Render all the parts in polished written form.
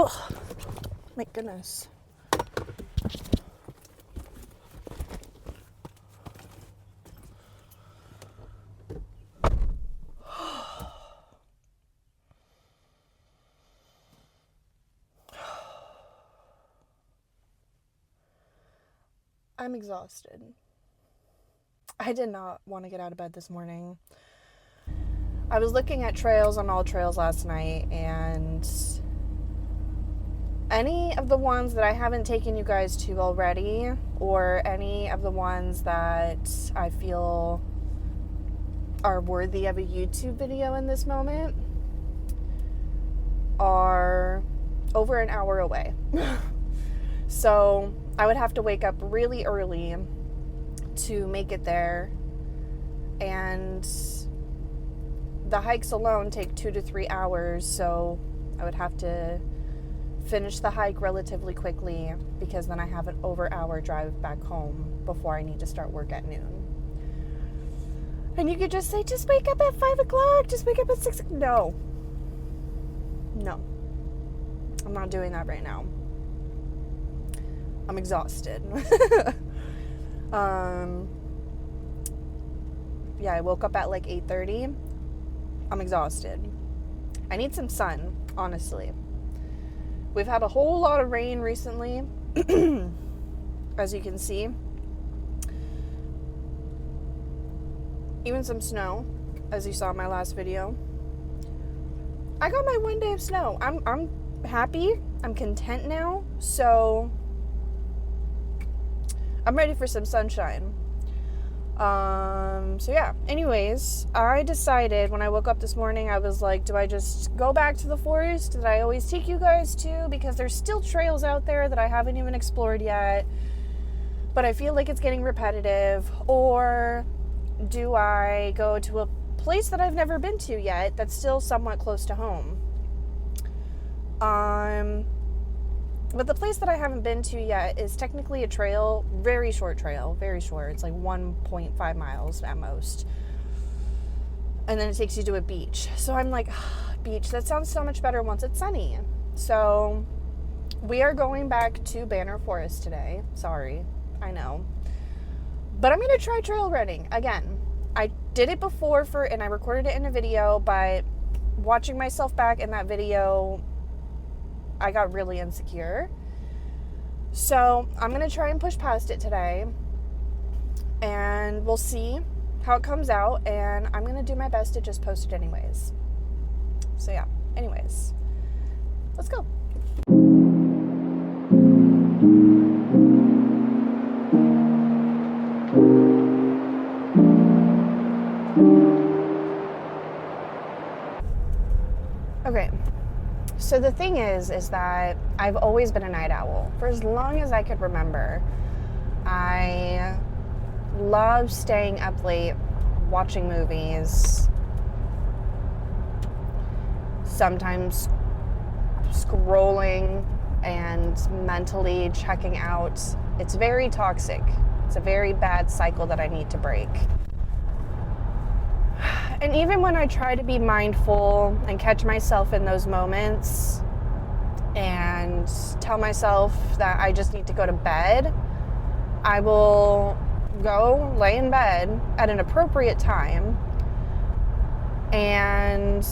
Oh, my goodness. I'm exhausted. I did not want to get out of bed this morning. I was looking at trails on All Trails last night, and any of the ones that I haven't taken you guys to already, or any of the ones that I feel are worthy of a YouTube video in this moment, are over an hour away. So I would have to wake up really early to make it there, and the hikes alone take 2 to 3 hours, so I would have to finish the hike relatively quickly, because then I have an over hour drive back home before I need to start work at noon. And you could just say, just wake up at 5 o'clock, just wake up at 6 o'clock. No, I'm not doing that right now. I'm exhausted. Yeah, I woke up at like 8:30. I'm exhausted. I need some sun, honestly. We've had a whole lot of rain recently, as you can see. Even some snow, as you saw in my last video. I got my 1 day of snow. I'm happy. I'm content now. So I'm ready for some sunshine. So yeah, anyways, I decided when I woke up this morning, I was like, do I just go back to the forest that I always take you guys to? Because there's still trails out there that I haven't even explored yet, but I feel like it's getting repetitive. Or do I go to a place that I've never been to yet that's still somewhat close to home? But the place that I haven't been to yet is technically a trail, very short trail, very short. It's like 1.5 miles at most. And then it takes you to a beach. So I'm like, beach, that sounds so much better once it's sunny. So we are going back to Banner Forest today. Sorry, I know. But I'm going to try trail running again. I did it before and I recorded it in a video, but watching myself back in that video, I got really insecure. So I'm going to try and push past it today, and we'll see how it comes out, and I'm going to do my best to just post it anyways. So yeah, anyways, let's go. Okay. So the thing is that I've always been a night owl. For as long as I could remember, I love staying up late, watching movies, sometimes scrolling and mentally checking out. It's very toxic. It's a very bad cycle that I need to break. And even when I try to be mindful and catch myself in those moments and tell myself that I just need to go to bed, I will go lay in bed at an appropriate time and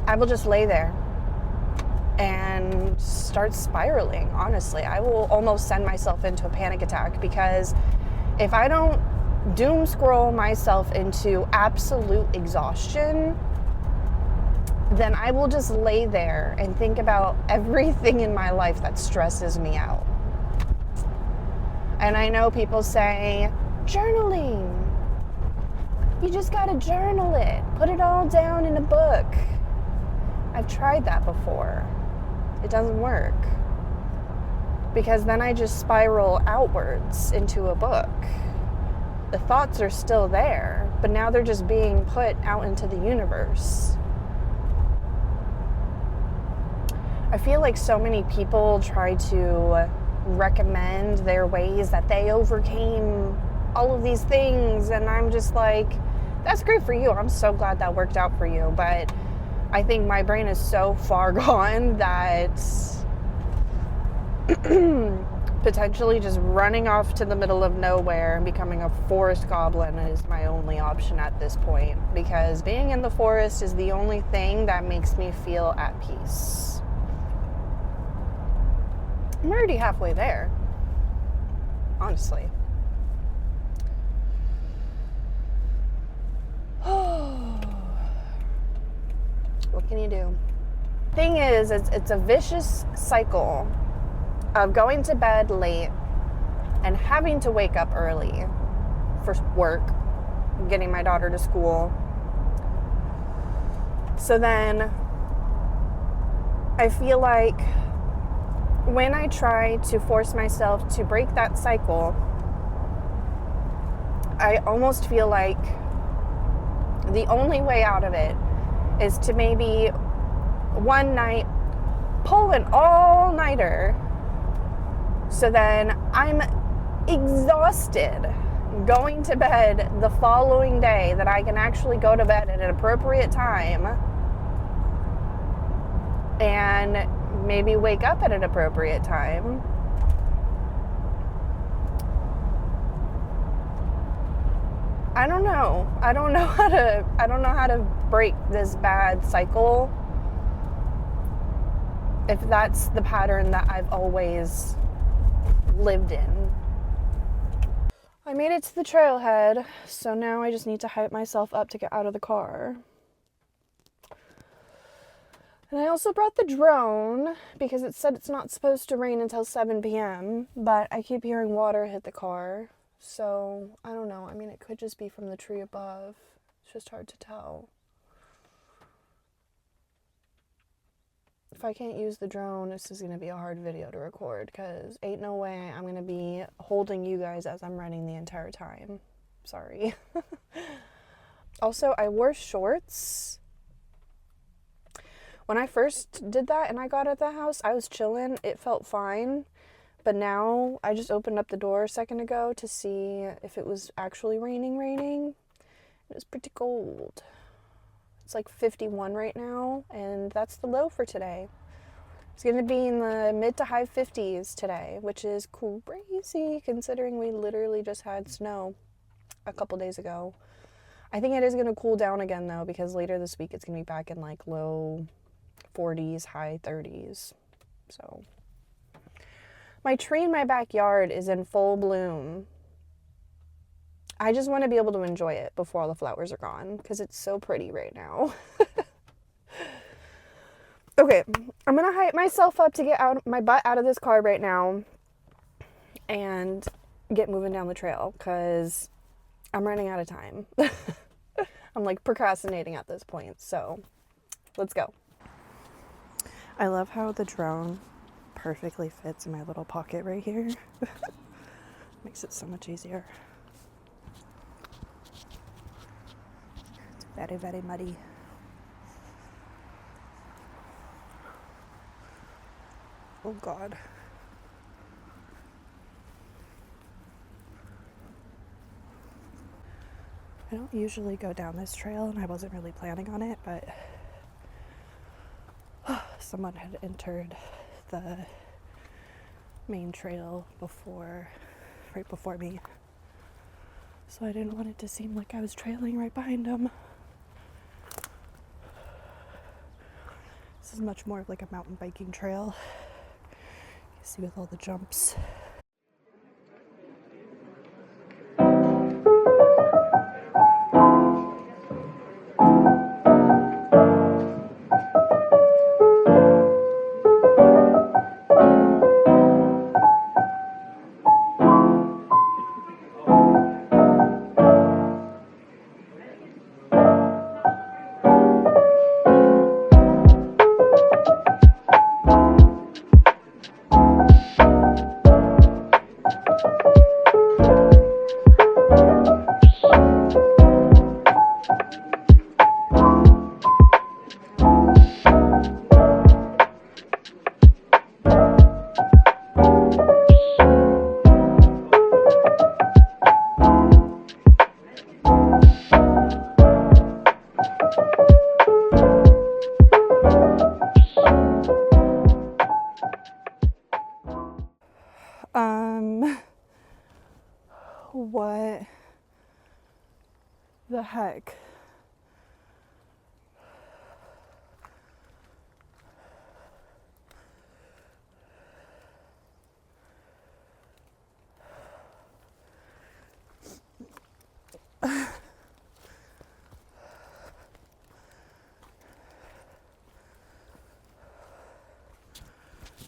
I will just lay there and start spiraling. Honestly, I will almost send myself into a panic attack, because if I don't doom scroll myself into absolute exhaustion, then I will just lay there and think about everything in my life that stresses me out. And I know people say, journaling. You just gotta journal it. Put it all down in a book. I've tried that before. It doesn't work. Because then I just spiral outwards into a book. The thoughts are still there, but now they're just being put out into the universe. I feel like so many people try to recommend their ways that they overcame all of these things, and I'm just like, that's great for you. I'm so glad that worked out for you, but I think my brain is so far gone that potentially just running off to the middle of nowhere and becoming a forest goblin is my only option at this point, because being in the forest is the only thing that makes me feel at peace. I'm already halfway there, honestly. What can you do? Thing is, it's a vicious cycle of going to bed late and having to wake up early for work, getting my daughter to school. So then I feel like when I try to force myself to break that cycle, I almost feel like the only way out of it is to maybe one night pull an all-nighter, so then I'm exhausted going to bed the following day, that I can actually go to bed at an appropriate time and maybe wake up at an appropriate time. I don't know how to break this bad cycle if that's the pattern that I've always lived in. I made it to the trailhead, so now I just need to hype myself up to get out of the car. And I also brought the drone because it said it's not supposed to rain until 7 p.m., but I keep hearing water hit the car, so I don't know. I mean, it could just be from the tree above. It's just hard to tell. If I can't use the drone, this is going to be a hard video to record, because ain't no way I'm going to be holding you guys as I'm running the entire time. Sorry. Also, I wore shorts. When I first did that and I got at the house, I was chilling. It felt fine. But now, I just opened up the door a second ago to see if it was actually raining. It was pretty cold. It's like 51 right now, and that's the low for today. It's going to be in the mid to high 50s today, which is crazy considering we literally just had snow a couple days ago. I think it is going to cool down again, though, because later this week it's going to be back in like low 40s, high 30s. So my tree in my backyard is in full bloom. I just want to be able to enjoy it before all the flowers are gone, because it's so pretty right now. Okay, I'm going to hype myself up to get my butt out of this car right now and get moving down the trail, because I'm running out of time. I'm like procrastinating at this point, so let's go. I love how the drone perfectly fits in my little pocket right here. Makes it so much easier. Very, very muddy. Oh God. I don't usually go down this trail, and I wasn't really planning on it, but someone had entered the main trail right before me. So I didn't want it to seem like I was trailing right behind them. This is much more of like a mountain biking trail. You see, with all the jumps. What the heck?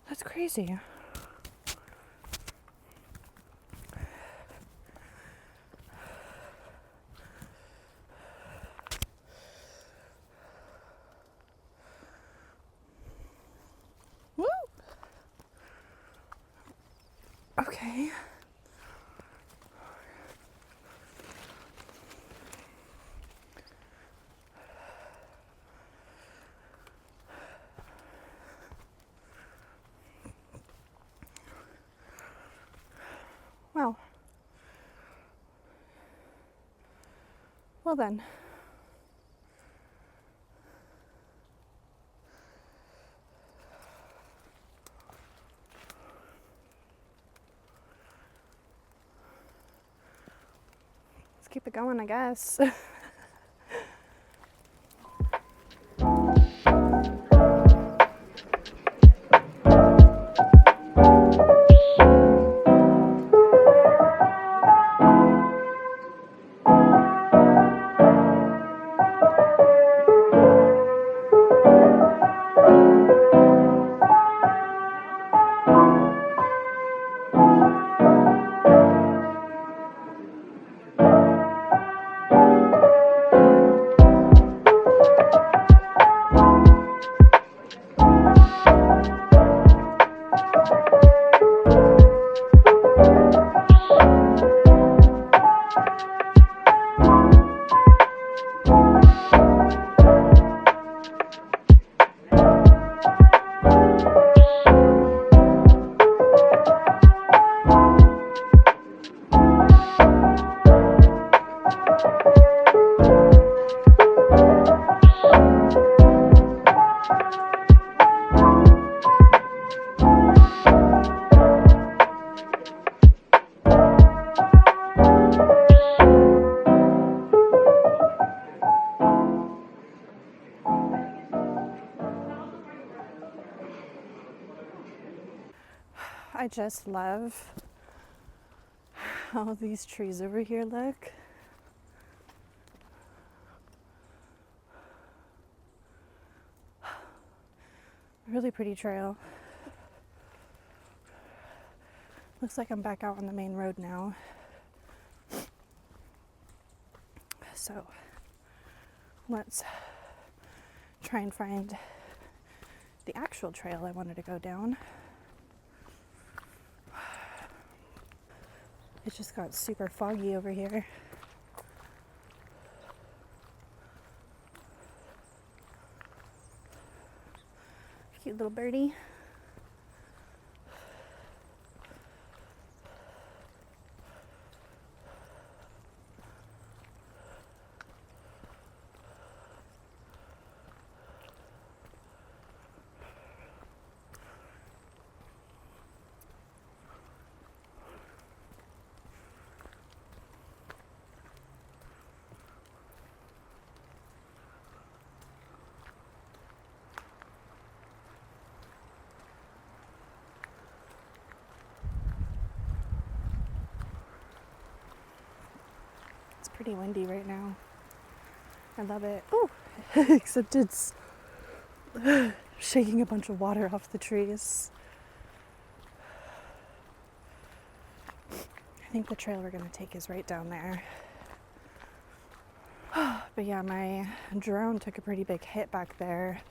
That's crazy. Woo! Okay. Wow. Well then. Let's keep it going, I guess. I just love how these trees over here look. Really pretty trail. Looks like I'm back out on the main road now. So let's try and find the actual trail I wanted to go down. It just got super foggy over here. Cute little birdie. Pretty windy right now. I love it. Oh, except it's shaking a bunch of water off the trees. I think the trail we're gonna take is right down there. But yeah, my drone took a pretty big hit back there.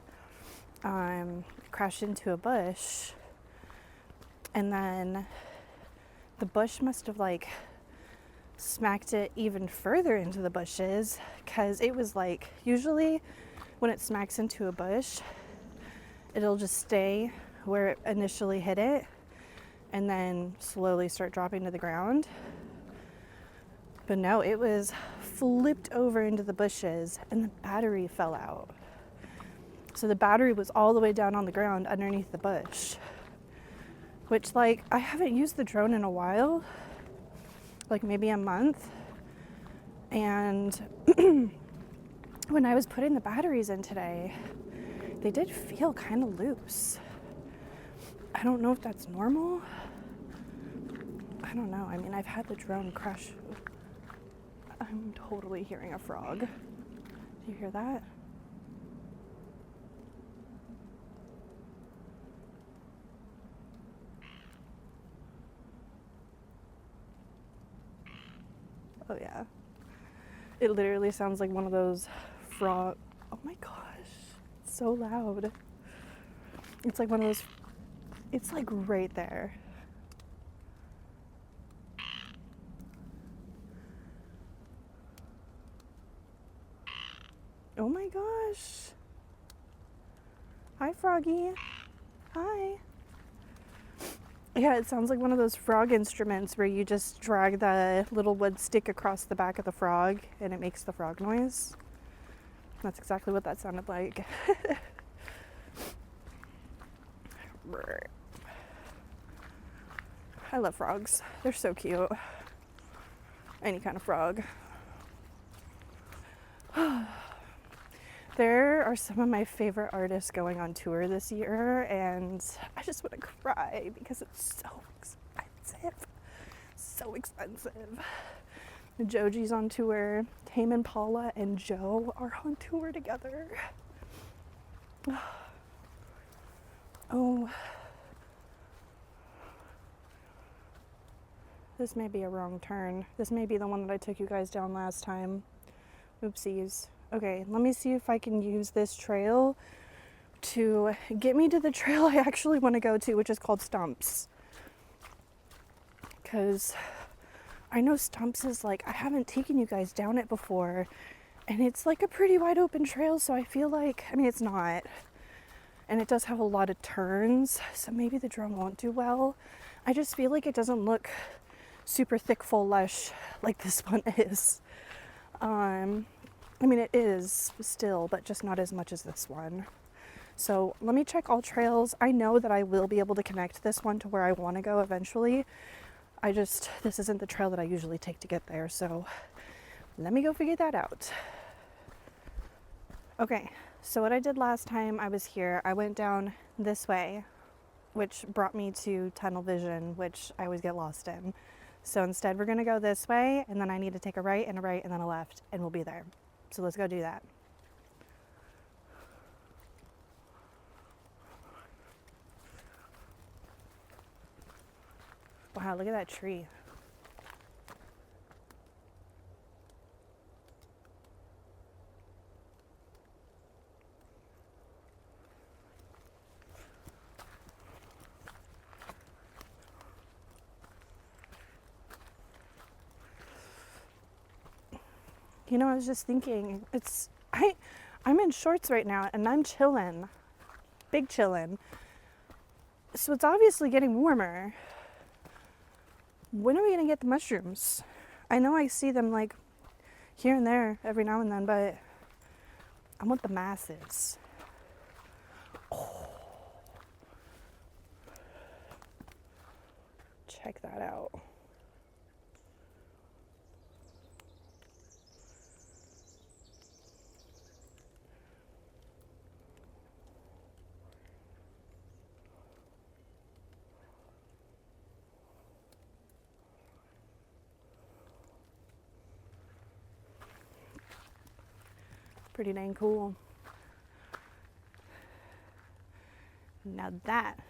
Crashed into a bush, and then the bush must have like smacked it even further into the bushes, because it was like, usually when it smacks into a bush, it'll just stay where it initially hit it and then slowly start dropping to the ground. But no, it was flipped over into the bushes and the battery fell out. So the battery was all the way down on the ground underneath the bush, which, like, I haven't used the drone in a while. like maybe a month. And when I was putting the batteries in today, they did feel kind of loose. I don't know if that's normal. I don't know. I mean, I've had the drone crash. I'm totally hearing a frog. Do you hear that? Oh yeah. It literally sounds like one of those frog. Oh my gosh. It's so loud. It's like one of those. It's like right there. Oh my gosh. Hi, Froggy. Hi. Yeah, it sounds like one of those frog instruments where you just drag the little wood stick across the back of the frog and it makes the frog noise. That's exactly what that sounded like. I love frogs. They're so cute. Any kind of frog. There are some of my favorite artists going on tour this year, and I just want to cry because it's so expensive. So expensive. Joji's on tour. Tame Impala and Joe are on tour together. Oh. This may be a wrong turn. This may be the one that I took you guys down last time. Oopsies. Okay, let me see if I can use this trail to get me to the trail I actually want to go to, which is called Stumps. Because I know Stumps is like, I haven't taken you guys down it before, and it's like a pretty wide open trail, so I feel like, I mean, it's not. And it does have a lot of turns, so maybe the drone won't do well. I just feel like it doesn't look super thick, full, lush like this one is. I mean, it is still, but just not as much as this one. So let me check all trails. I know that I will be able to connect this one to where I want to go eventually. This isn't the trail that I usually take to get there. So let me go figure that out. Okay, so what I did last time I was here, I went down this way, which brought me to tunnel vision, which I always get lost in. So instead we're gonna go this way, and then I need to take a right and then a left, and we'll be there. So let's go do that. Wow, look at that tree. You know, I was just thinking, I'm in shorts right now and I'm chilling, big chillin'. So it's obviously getting warmer. When are we gonna get the mushrooms? I know I see them like here and there every now and then, but I want the masses. Oh. Check that out. Pretty dang cool. Now that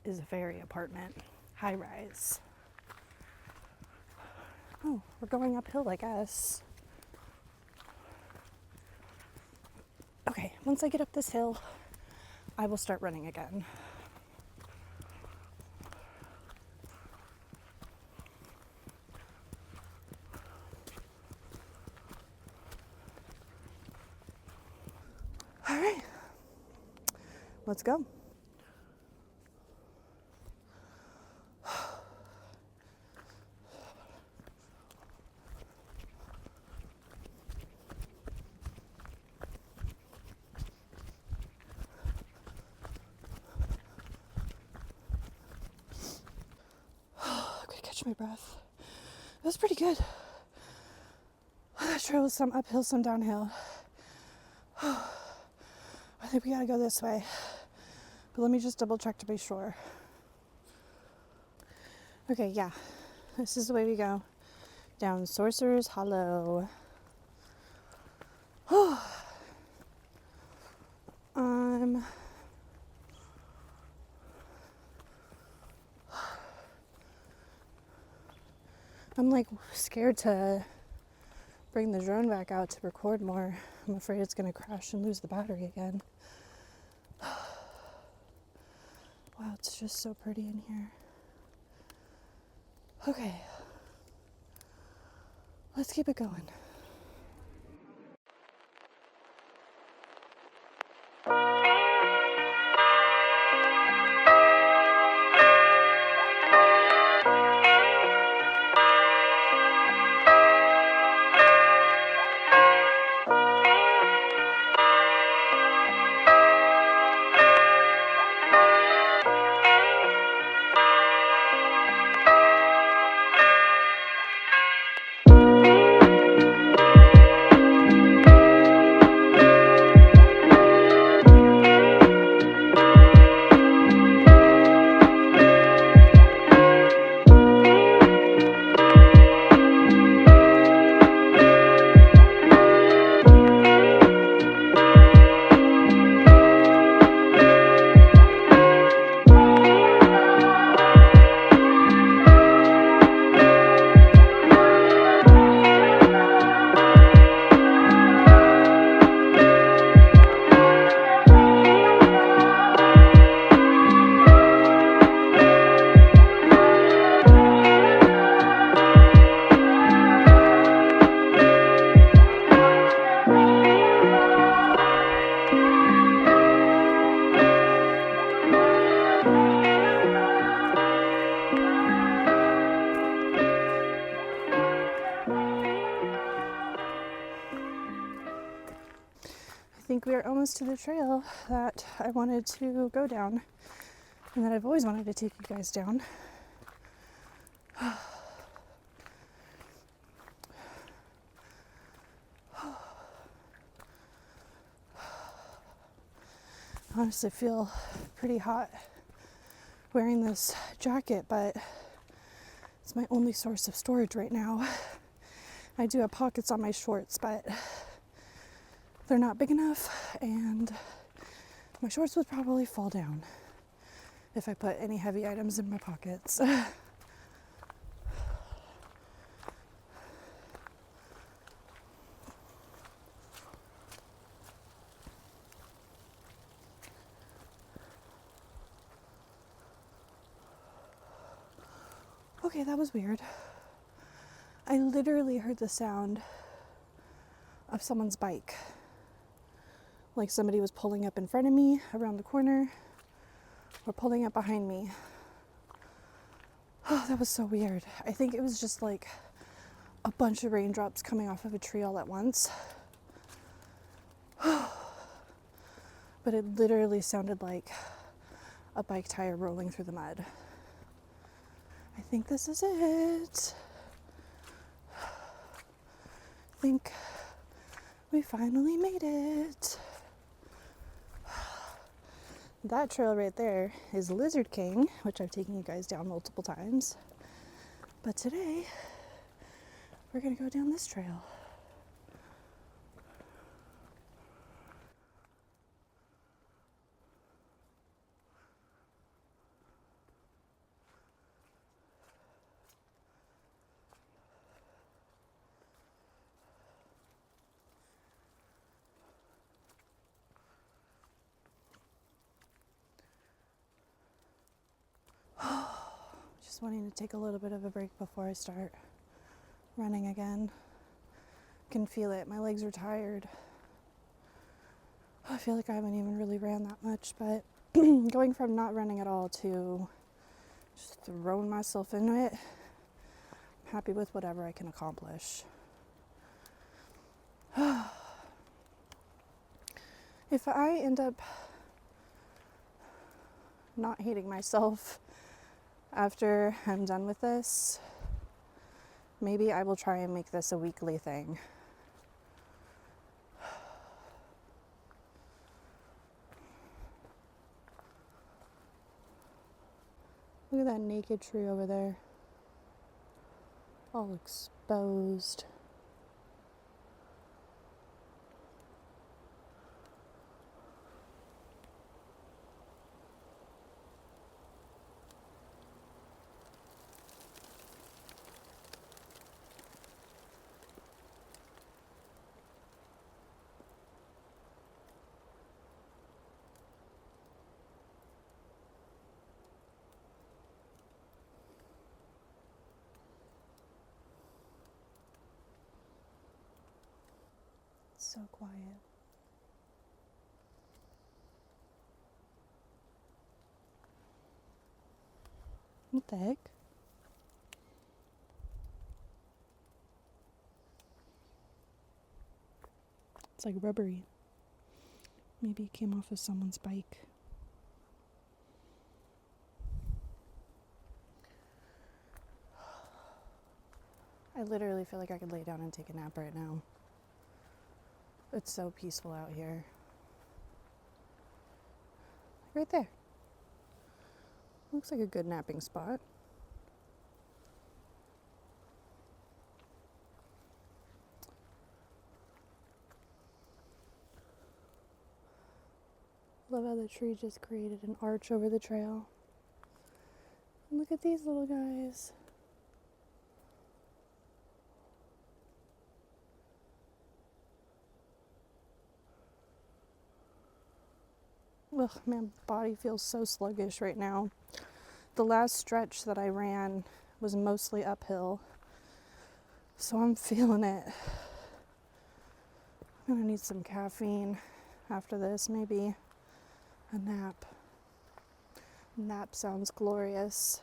is a fairy apartment, high rise. Oh, we're going uphill, I guess. Okay, once I get up this hill, I will start running again. All right, let's go. Quick catch catch my breath. It was pretty good. That trail was some uphill, some downhill. I think we gotta go this way. But let me just double check to be sure. Okay, yeah. This is the way we go. Down Sorcerer's Hollow. I'm like scared to bring the drone back out to record more. I'm afraid it's gonna crash and lose the battery again. Wow, it's just so pretty in here. Okay, let's keep it going. I think we are almost to the trail that I wanted to go down and that I've always wanted to take you guys down. I honestly feel pretty hot wearing this jacket, but it's my only source of storage right now. I do have pockets on my shorts, but they're not big enough, and my shorts would probably fall down if I put any heavy items in my pockets. Okay, that was weird. I literally heard the sound of someone's bike. Like somebody was pulling up in front of me around the corner or pulling up behind me. Oh, that was so weird. I think it was just like a bunch of raindrops coming off of a tree all at once. But it literally sounded like a bike tire rolling through the mud. I think this is it. I think we finally made it. That trail right there is Lizard King, which I've taken you guys down multiple times. But today, we're gonna go down this trail. Just wanting to take a little bit of a break before I start running again. Can feel it. My legs are tired. I feel like I haven't even really ran that much, but going from not running at all to just throwing myself into it, I'm happy with whatever I can accomplish. If I end up not hating myself after I'm done with this, Maybe I will try and make this a weekly thing. Look at that naked tree over there. All exposed. So quiet. What the heck? It's like rubbery. Maybe it came off of someone's bike. I literally feel like I could lay down and take a nap right now. It's so peaceful out here. Right there. Looks like a good napping spot. Love how the tree just created an arch over the trail. And look at these little guys. Ugh, my body feels so sluggish right now. The last stretch that I ran was mostly uphill, so I'm feeling it. I'm gonna need some caffeine after this, maybe a nap. Nap sounds glorious.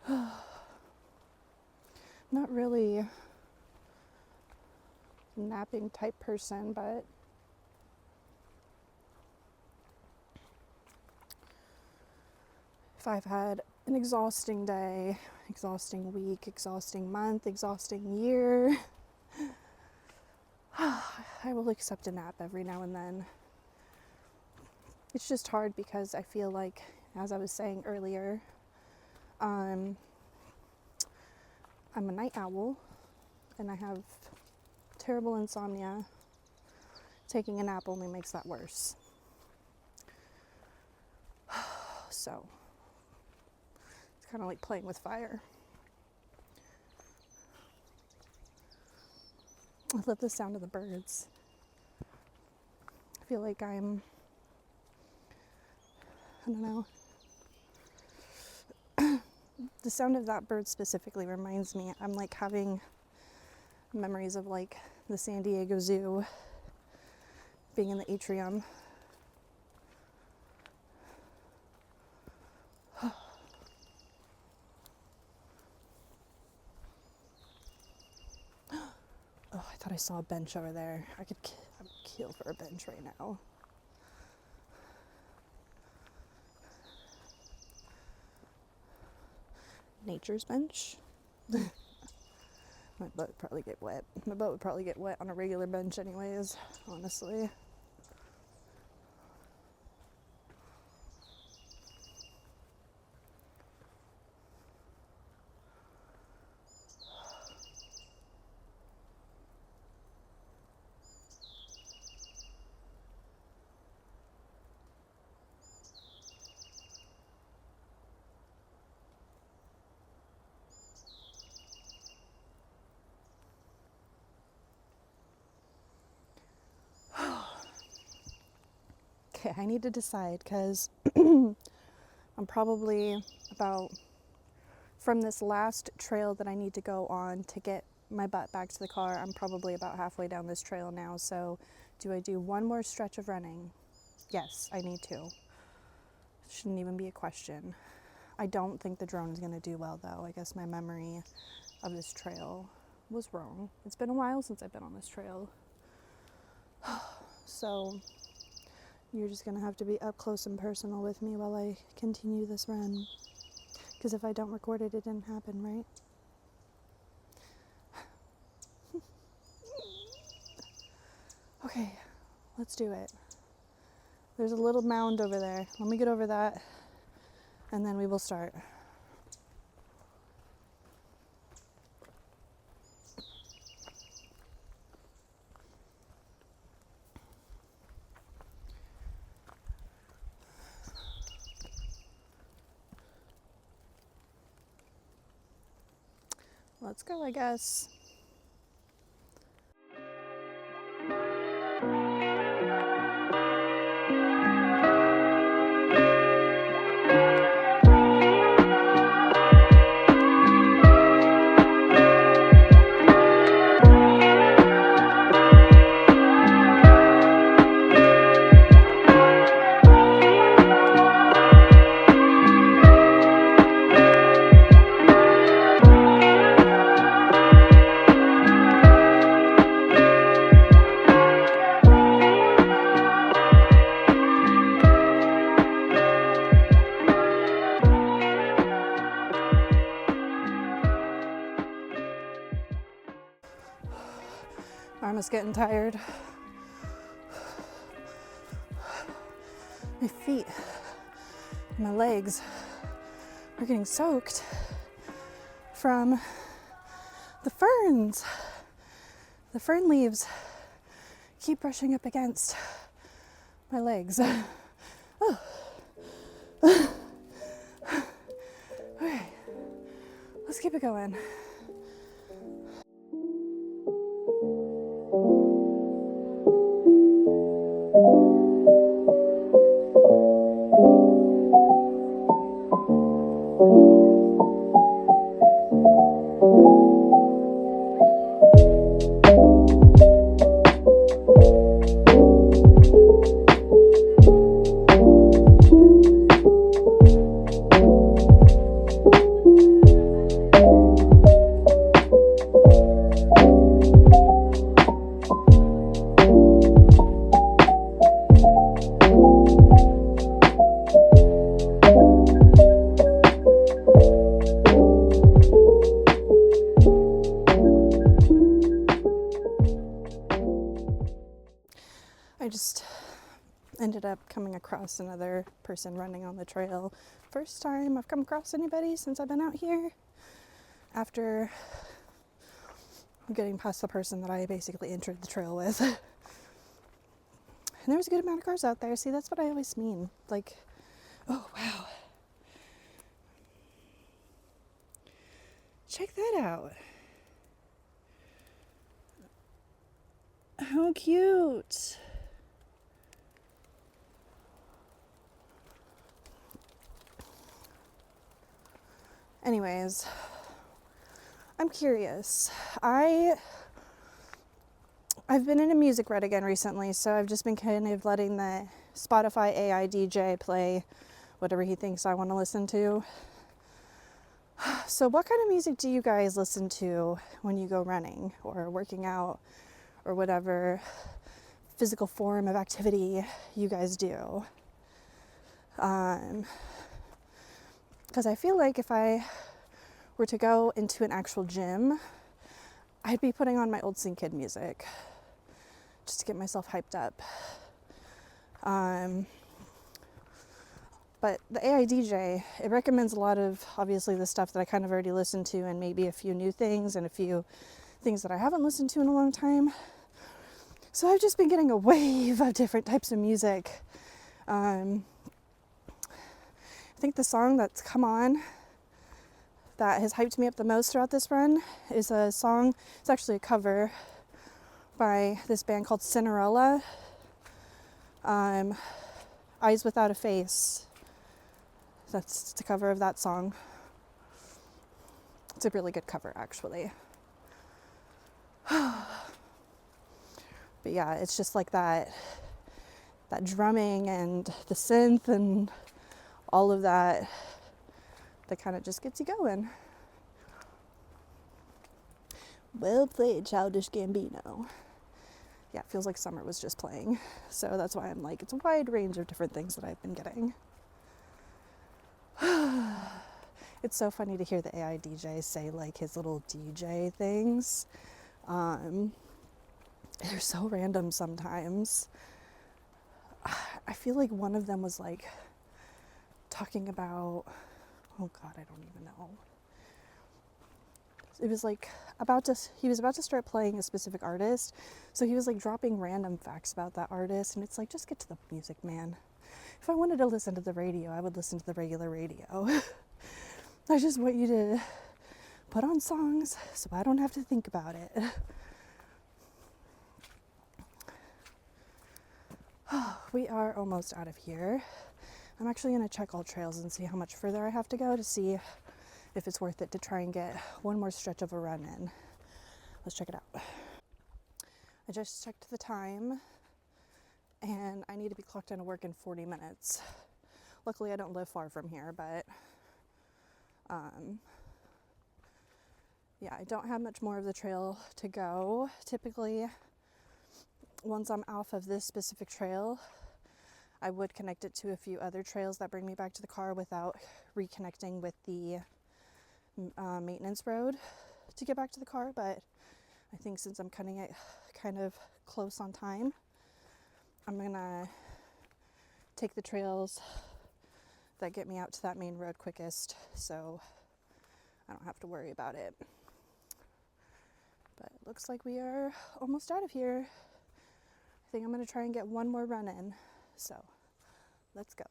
Not really a napping type person, but if I've had an exhausting day, exhausting week, exhausting month, exhausting year, I will accept a nap every now and then. It's just hard because I feel like, as I was saying earlier, I'm a night owl and I have terrible insomnia. Taking a nap only makes that worse. So it's kind of like playing with fire. I love the sound of the birds. I feel like I don't know. The sound of that bird specifically reminds me, I'm like having memories of like the San Diego Zoo, being in the atrium. Oh, I thought I saw a bench over there. I would kill for a bench right now. Nature's bench. My butt would probably get wet. My butt would probably get wet on a regular bench anyways, honestly. Okay, I need to decide because I'm probably about, from this last trail that I need to go on to get my butt back to the car, I'm probably about halfway down this trail now. So do I do one more stretch of running? Yes, I need to. Shouldn't even be a question. I don't think the drone is going to do well though. I guess my memory of this trail was wrong. It's been a while since I've been on this trail. So you're just going to have to be up close and personal with me while I continue this run. Because if I don't record it, it didn't happen, right? Let's do it. There's a little mound over there. Let me get over that, and then we will start. Let's go, I guess. Arm is getting tired. My feet, my legs are getting soaked from the ferns. The fern leaves keep brushing up against my legs. Oh. Okay, let's keep it going. I just ended up coming across another person running on the trail. First time I've come across anybody since I've been out here, after getting past the person that I basically entered the trail with. And there was a good amount of cars out there. See, that's what I always mean. Like, oh wow. Check that out. How cute. Anyways, I'm curious. I've been in a music rut again recently, so I've just been kind of letting the Spotify AI DJ play whatever he thinks I want to listen to. So what kind of music do you guys listen to when you go running or working out or whatever physical form of activity you guys do? Because I feel like if I were to go into an actual gym, I'd be putting on my old Scene Kid music just to get myself hyped up. But the AI DJ, it recommends a lot of, obviously, the stuff that I kind of already listened to, and maybe a few new things and a few things that I haven't listened to in a long time. So I've just been getting a wave of different types of music. I think the song that's come on that has hyped me up the most throughout this run is a song, it's actually a cover by this band called Cinderella. Eyes Without a Face. That's the cover of that song. It's a really good cover, actually. But yeah, it's just like that drumming and the synth and all of that kind of just gets you going. Well played, Childish Gambino. Yeah, it feels like summer was just playing. So that's why I'm like, it's a wide range of different things that I've been getting. It's so funny to hear the AI DJ say like his little DJ things. They're so random sometimes. I feel like one of them was like talking about, oh God, I don't even know. It was like he was about to start playing a specific artist. So he was like dropping random facts about that artist. And it's like, just get to the music, man. If I wanted to listen to the radio, I would listen to the regular radio. I just want you to put on songs so I don't have to think about it. We are almost out of here. I'm actually going to check all trails and see how much further I have to go to see if it's worth it to try and get one more stretch of a run in. Let's check it out. I just checked the time and I need to be clocked into work in 40 minutes. Luckily I don't live far from here, but yeah, I don't have much more of the trail to go. Typically, once I'm off of this specific trail, I would connect it to a few other trails that bring me back to the car without reconnecting with the maintenance road to get back to the car. But I think since I'm cutting it kind of close on time, I'm gonna take the trails that get me out to that main road quickest, so I don't have to worry about it. But it looks like we are almost out of here. I think I'm gonna try and get one more run in, so let's go.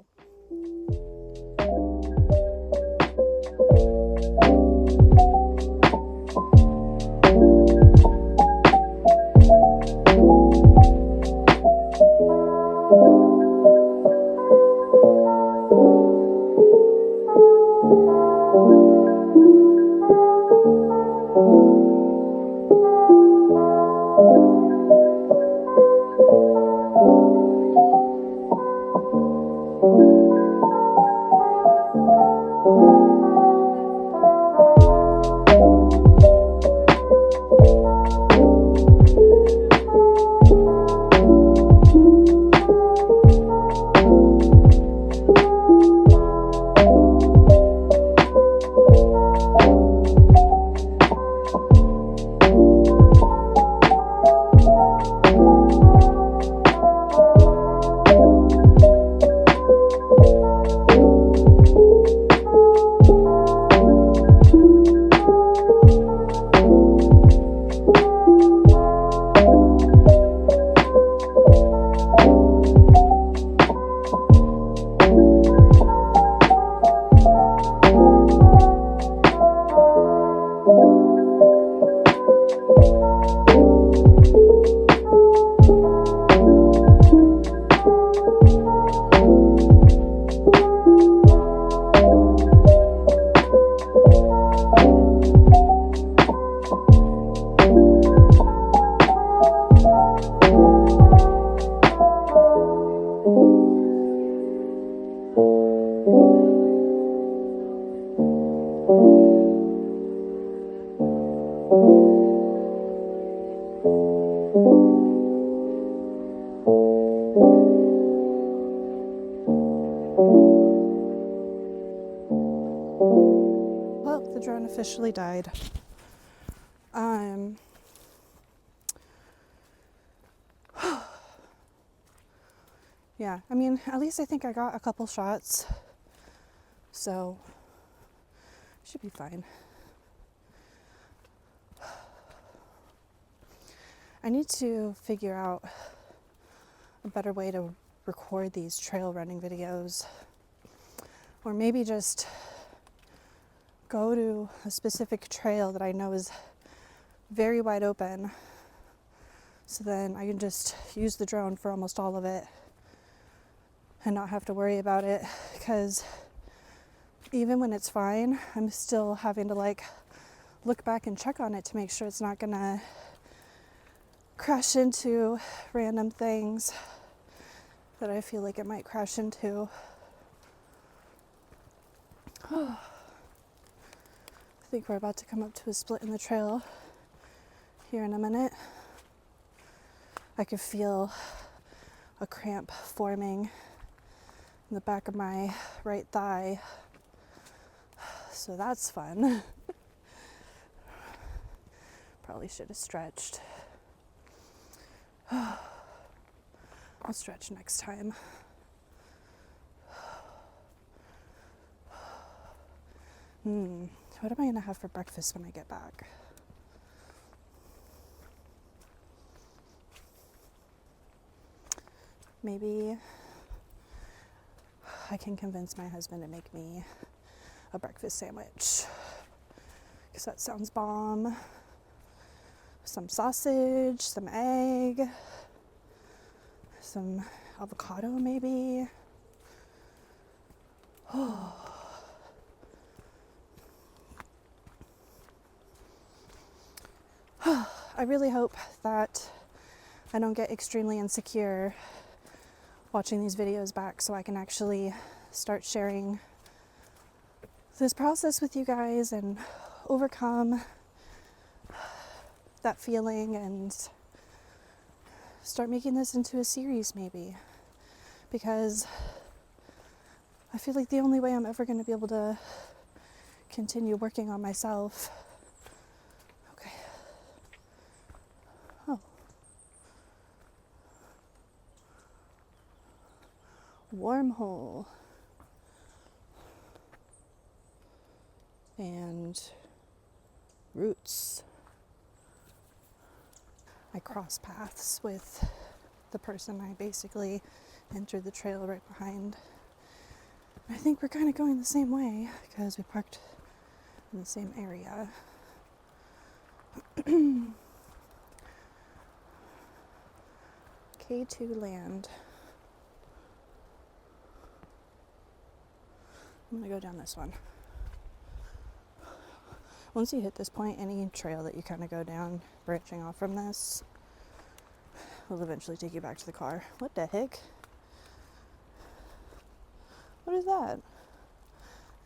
Well, the drone officially died. Yeah, I mean, at least I think I got a couple shots, so should be fine. I need to figure out a better way to record these trail running videos, or maybe just go to a specific trail that I know is very wide open, so then I can just use the drone for almost all of it and not have to worry about it, because even when it's fine, I'm still having to like look back and check on it to make sure it's not gonna crash into random things that I feel like it might crash into. I think we're about to come up to a split in the trail here in a minute. I could feel a cramp forming in the back of my right thigh, so that's fun. Probably should have stretched. I'll stretch next time. What am I gonna have for breakfast when I get back? Maybe I can convince my husband to make me a breakfast sandwich, because that sounds bomb. Some sausage, some egg, some avocado maybe. I really hope that I don't get extremely insecure watching these videos back, so I can actually start sharing this process with you guys and overcome that feeling and start making this into a series maybe, because I feel like the only way I'm ever going to be able to continue working on myself. Okay. Oh. Wormhole. And roots. I cross paths with the person I basically entered the trail right behind. I think we're kind of going the same way because we parked in the same area. K2 land. I'm gonna go down this one. Once you hit this point, any trail that you kind of go down, branching off from this, will eventually take you back to the car. What the heck? What is that?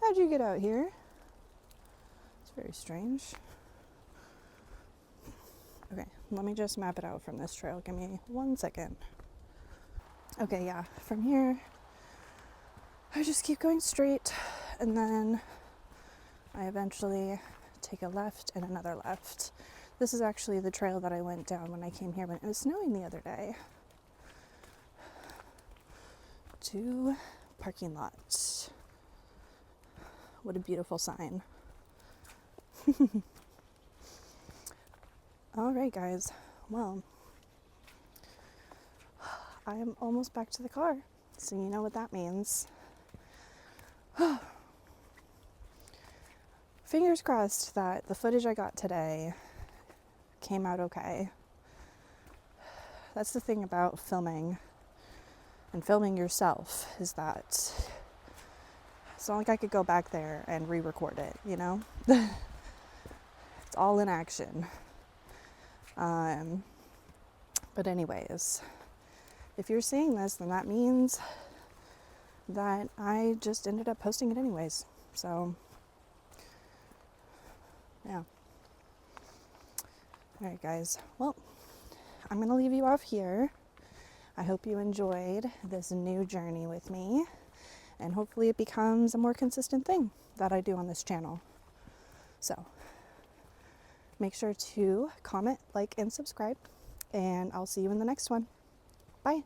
How'd you get out here? It's very strange. Okay, let me just map it out from this trail. Give me 1 second. Okay, yeah, from here, I just keep going straight, and then I eventually take a left and another left. This is actually the trail that I went down when I came here when it was snowing the other day. 2 parking lots. What a beautiful sign. All right, guys. Well, I am almost back to the car, so you know what that means. Fingers crossed that the footage I got today came out okay. That's the thing about filming and filming yourself, is that it's not like I could go back there and re-record it, you know? It's all in action. But anyways, if you're seeing this, then that means that I just ended up posting it anyways. So, yeah. All right, guys. Well, I'm going to leave you off here. I hope you enjoyed this new journey with me, and hopefully it becomes a more consistent thing that I do on this channel. So, make sure to comment, like, and subscribe, and I'll see you in the next one. Bye.